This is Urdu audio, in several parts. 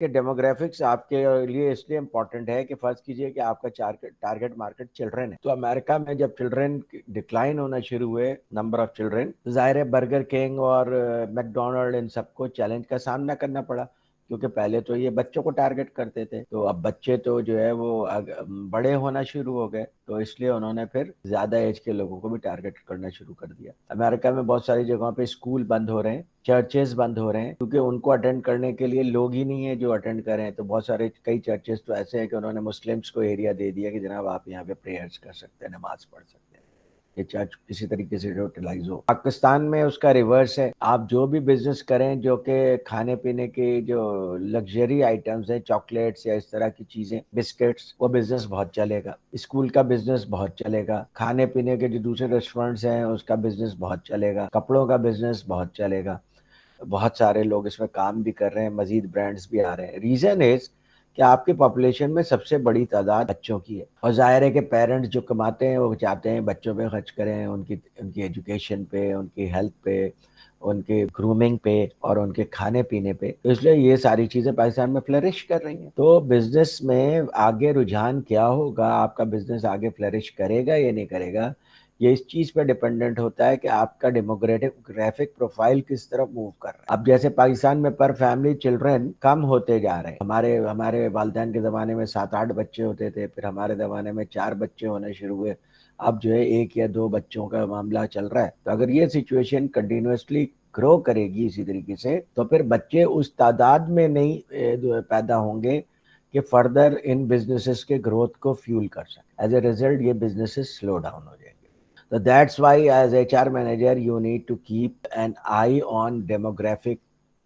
کہ ڈیموگرافکس آپ کے لیے اس لیے امپورٹنٹ ہے کہ فرض کیجئے کہ آپ کا ٹارگٹ مارکیٹ چلڈرن ہے، تو امریکہ میں جب چلڈرن ڈکلائن ہونا شروع ہوئے، نمبر آف چلڈرن، ظاہر ہے برگر کنگ اور میک ڈونلڈ ان سب کو چیلنج کا سامنا کرنا پڑا، کیونکہ پہلے تو یہ بچوں کو ٹارگٹ کرتے تھے، تو اب بچے تو جو ہے وہ بڑے ہونا شروع ہو گئے، تو اس لیے انہوں نے پھر زیادہ ایج کے لوگوں کو بھی ٹارگٹ کرنا شروع کر دیا۔ امریکہ میں بہت ساری جگہوں پہ اسکول بند ہو رہے ہیں، چرچز بند ہو رہے ہیں، کیونکہ ان کو اٹینڈ کرنے کے لیے لوگ ہی نہیں ہیں جو اٹینڈ کریں، تو بہت سارے کئی چرچز تو ایسے ہیں کہ انہوں نے مسلمس کو ایریا دے دیا کہ جناب آپ یہاں پہ پریئرز کر سکتے ہیں، نماز پڑھ سکتے ہیں، یہ چرچ کسی طریقے سے یوٹیلائز ہو۔ پاکستان میں اس کا ریورس ہے، آپ جو بھی بزنس کریں جو کہ کھانے پینے کی جو لگژری آئٹمز ہیں، چاکلیٹس یا اس طرح کی چیزیں، بسکٹس، وہ بزنس بہت چلے گا، اسکول کا بزنس بہت چلے گا، کھانے پینے کے جو دوسرے ریسٹورینٹس ہیں اس کا بزنس بہت چلے گا، کپڑوں کا بزنس بہت چلے گا، بہت سارے لوگ اس میں کام بھی کر رہے ہیں، مزید برانڈز بھی آ رہے ہیں۔ ریزن از کہ آپ کی پاپولیشن میں سب سے بڑی تعداد بچوں کی ہے، اور ظاہر ہے کہ پیرنٹس جو کماتے ہیں وہ چاہتے ہیں بچوں پہ خرچ کریں، ان کی ایجوکیشن پہ، ان کی ہیلتھ پہ، ان کے گرومنگ پہ اور ان کے کھانے پینے پہ، تو اس لیے یہ ساری چیزیں پاکستان میں فلرش کر رہی ہیں۔ تو بزنس میں آگے رجحان کیا ہوگا، آپ کا بزنس آگے فلرش کرے گا یا نہیں کرے گا، یہ اس چیز پہ ڈیپینڈنٹ ہوتا ہے کہ آپ کا ڈیموگرافک پروفائل کس طرف موو کر رہا ہے۔ اب جیسے پاکستان میں پر فیملی چلڈرن کم ہوتے جا رہے ہیں، ہمارے والدین کے زمانے میں 7-8 بچے ہوتے تھے، پھر ہمارے زمانے میں 4 بچے ہونے شروع ہوئے، اب جو ہے 1 یا 2 بچوں کا معاملہ چل رہا ہے۔ تو اگر یہ سچویشن کنٹینیوسلی گرو کرے گی اسی طریقے سے، تو پھر بچے اس تعداد میں نہیں پیدا ہوں گے کہ فردر ان بزنسز کے گروتھ کو فیول کر سکے، ایز اے ریزلٹ یہ بزنسز سلو ڈاؤن ہو جائیں گے۔ So that's why as HR manager you need to keep an eye on demographic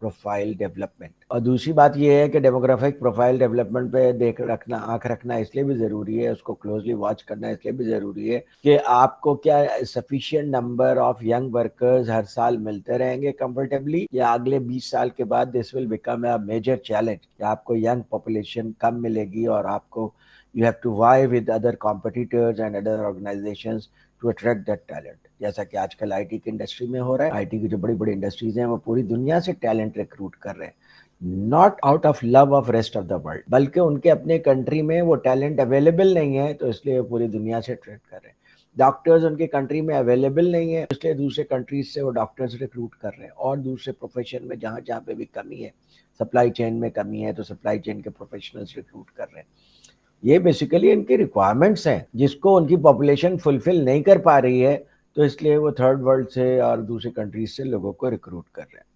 profile development۔ اور دوسری بات یہ ہے کہ ڈیموگرافک پروفائل ڈیولپمنٹ پہ آنکھ رکھنا اس لیے بھی ضروری ہے، اس کو کلوزلی واچ کرنا اس لیے بھی ضروری ہے کہ آپ کو کیا sufficient number of young workers ہر سال ملتے رہیں گے کمفرٹیبلی، یا اگلے 20 سال کے بعد this will become a major challenge کہ آپ کو ینگ پاپولیشن کم ملے گی اور آپ کو you have to vie with other competitors and other organizations to attract that talent۔ جیسا کہ آج کل آئی ٹی کی انڈسٹری میں ہو رہا ہے، آئی ٹی کی جو بڑی بڑی انڈسٹریز ہیں وہ پوری دنیا سے ٹیلنٹ ریکروٹ کر رہے ہیں، not out of love of rest of the world, بلکہ ان کے اپنے کنٹری میں وہ ٹیلنٹ اویلیبل نہیں ہے تو اس لیے وہ پوری دنیا سے ٹریڈ کر رہے ہیں۔ ڈاکٹرز ان کی کنٹری میں اویلیبل نہیں ہے، اس لیے دوسرے کنٹریز سے وہ ڈاکٹرز ریکروٹ کر رہے ہیں، اور دوسرے پروفیشن میں جہاں جہاں پہ بھی کمی ہے، سپلائی چین میں کمی ہے تو سپلائی چین کے پروفیشنلز ریکروٹ کر رہے ہیں۔ یہ بیسیکلی ان کی ریکوائرمنٹس ہیں جس کو ان کی پاپولیشن فلفل نہیں کر پا رہی ہے، تو اس لیے وہ تھرڈ ورلڈ سے اور دوسری کنٹریز سے لوگوں کو ریکروٹ کر رہے ہیں۔